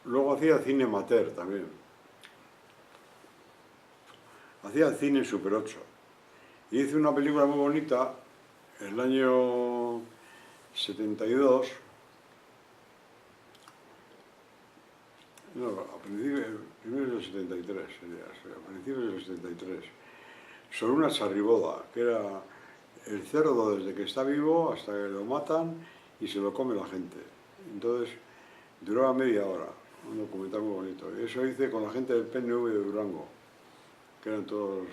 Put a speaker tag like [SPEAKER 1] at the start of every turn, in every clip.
[SPEAKER 1] Luego hacía cine amateur también. Hacía cine en Super 8. Y hice una película muy bonita el año 72. No, primero del 73, a principios del 73. Sobre una charriboda, que era el cerdo desde que está vivo hasta que lo matan y se lo come la gente. Entonces, duraba media hora, un documental muy bonito. Y eso hice con la gente del PNV de Durango, que eran todos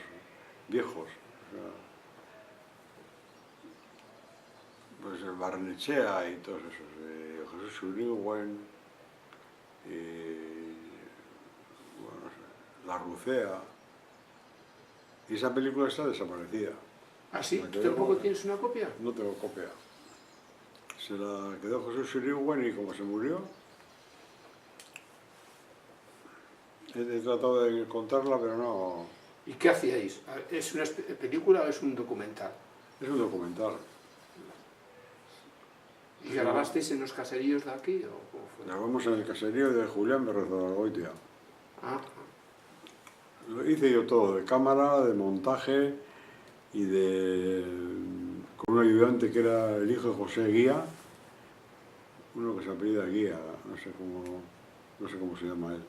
[SPEAKER 1] viejos. O sea, pues el Barrenechea y todos esos, Jesús Uribe, bueno, no sé, La Rucea. Y esa película está desaparecida.
[SPEAKER 2] ¿Ah, sí? ¿Tú tampoco tienes una copia?
[SPEAKER 1] No tengo copia. Se la quedó Jesús Uribe y como se murió, he tratado de contarla, pero no.
[SPEAKER 2] ¿Y qué hacíais? ¿Es una película o es un documental?
[SPEAKER 1] Es un documental.
[SPEAKER 2] ¿Y grabasteis en los caseríos de aquí o cómo fue?
[SPEAKER 1] Grabamos en el caserío de Julián Berroza-Argoitia.
[SPEAKER 2] Ah,
[SPEAKER 1] Lo hice yo todo, de cámara, de montaje y con un ayudante que era el hijo de José Guía, uno que se apellida Guía, no sé cómo se llama él.